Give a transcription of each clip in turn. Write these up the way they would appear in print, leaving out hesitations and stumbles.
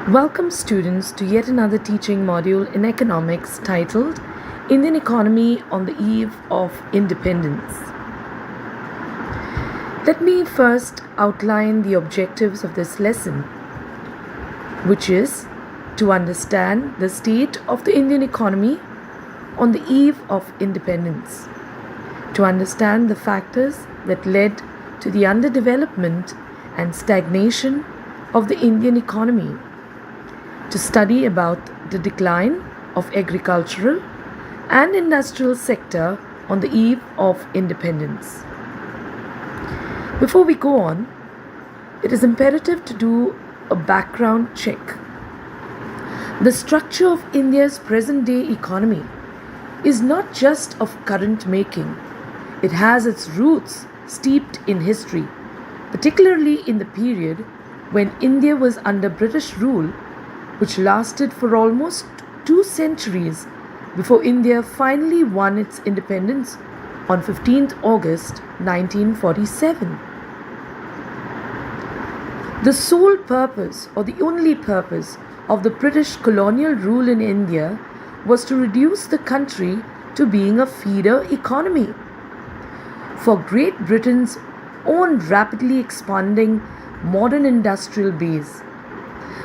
Welcome, students, to yet another teaching module in economics titled Indian Economy on the Eve of Independence. Let me first outline the objectives of this lesson, which is to understand the state of the Indian economy on the eve of independence, to understand the factors that led to the underdevelopment and stagnation of the Indian economy, to study about the decline of agricultural and industrial sector on the eve of independence. Before we go on, it is imperative to do a background check. The structure of India's present-day economy is not just of current making. It has its roots steeped in history, particularly in the period when India was under British rule, which lasted for almost 2 centuries before India finally won its independence on 15th August 1947. The sole purpose, or the only purpose, of the British colonial rule in India was to reduce the country to being a feeder economy. For Great Britain's own rapidly expanding modern industrial base,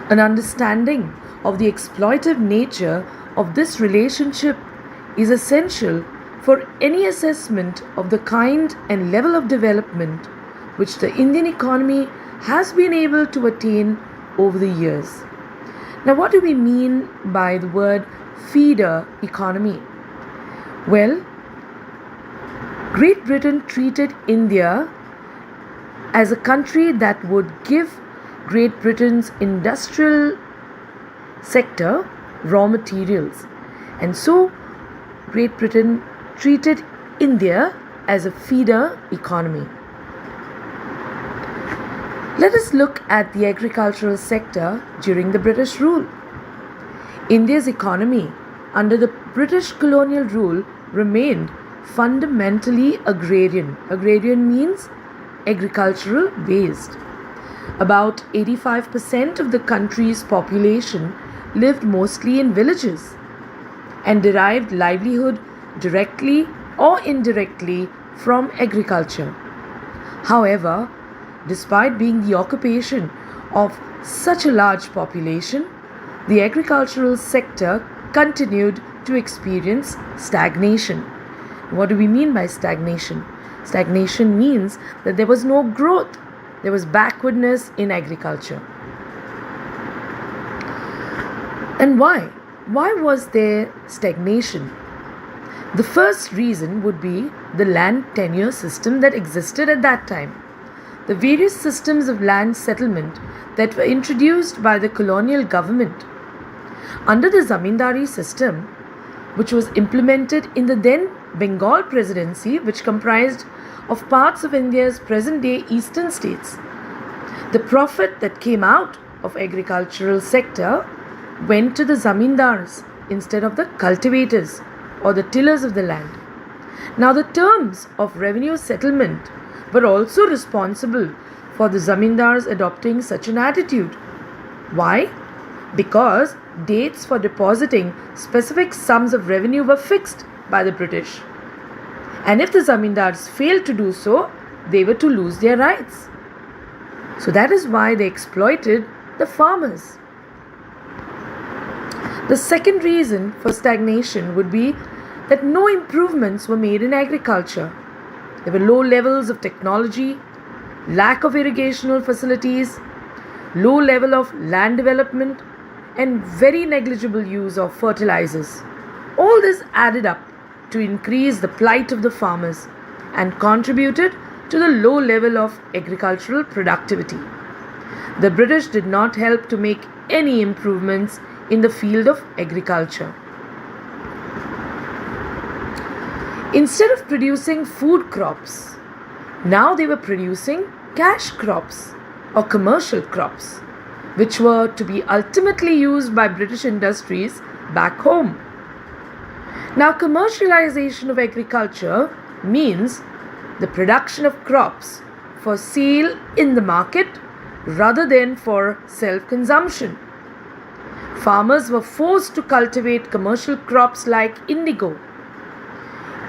an understanding of the exploitative nature of this relationship is essential for any assessment of the kind and level of development which the Indian economy has been able to attain over the years. Now, what do we mean by the word feeder economy? Well, Great Britain treated India as a country that would give Great Britain's industrial sector raw materials, and so Great Britain treated India as a feeder economy. Let us look at the agricultural sector during the British rule. India's economy under the British colonial rule remained fundamentally agrarian. Agrarian means agricultural based. About 85% of the country's population lived mostly in villages and derived livelihood directly or indirectly from agriculture. However, despite being the occupation of such a large population, the agricultural sector continued to experience stagnation. What do we mean by stagnation? Stagnation means that there was no growth. There was backwardness in agriculture. And why? Why was there stagnation? The first reason would be the land tenure system that existed at that time. The various systems of land settlement that were introduced by the colonial government. Under the zamindari system, which was implemented in the then Bengal Presidency, which comprised of parts of India's present-day eastern states, the profit that came out of agricultural sector went to the zamindars instead of the cultivators or the tillers of the land. Now, the terms of revenue settlement were also responsible for the zamindars adopting such an attitude. Why? Because dates for depositing specific sums of revenue were fixed by the British. And if the zamindars failed to do so, they were to lose their rights. So that is why they exploited the farmers. The second reason for stagnation would be that no improvements were made in agriculture. There were low levels of technology, lack of irrigational facilities, low level of land development, and very negligible use of fertilizers. All this added up to increase the plight of the farmers and contributed to the low level of agricultural productivity. The British did not help to make any improvements in the field of agriculture. Instead of producing food crops, now they were producing cash crops or commercial crops, which were to be ultimately used by British industries back home. Now, commercialization of agriculture means the production of crops for sale in the market rather than for self-consumption. Farmers were forced to cultivate commercial crops like indigo.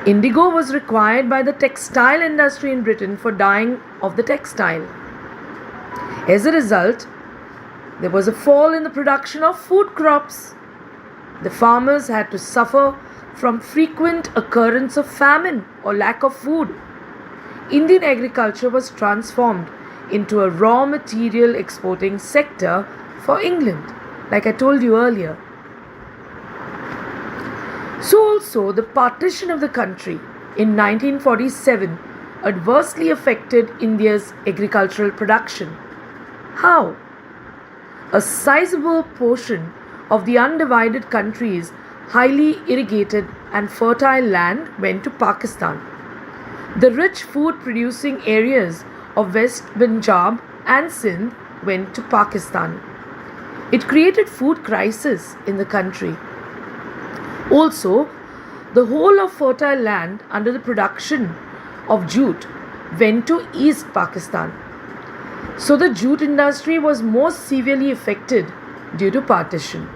Indigo was required by the textile industry in Britain for dyeing of the textile. As a result, there was a fall in the production of food crops. The farmers had to suffer from frequent occurrence of famine or lack of food. Indian agriculture was transformed into a raw material exporting sector for England, like I told you earlier. So also the partition of the country in 1947 adversely affected India's agricultural production. How? A sizable portion of the undivided country's highly irrigated and fertile land went to Pakistan. The rich food producing areas of West Punjab and Sindh went to Pakistan. It created food crisis in the country. Also, the whole of fertile land under the production of jute went to East Pakistan. So the jute industry was most severely affected due to partition.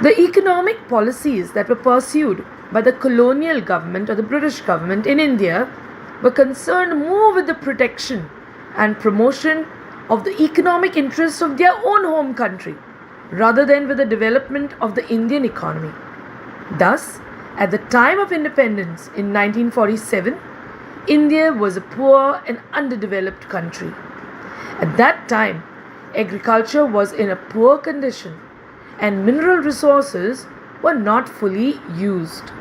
The economic policies that were pursued by the colonial government or the British government in India were concerned more with the protection and promotion of the economic interests of their own home country rather than with the development of the Indian economy. Thus, at the time of independence in 1947, India was a poor and underdeveloped country. At that time, agriculture was in a poor condition and mineral resources were not fully used.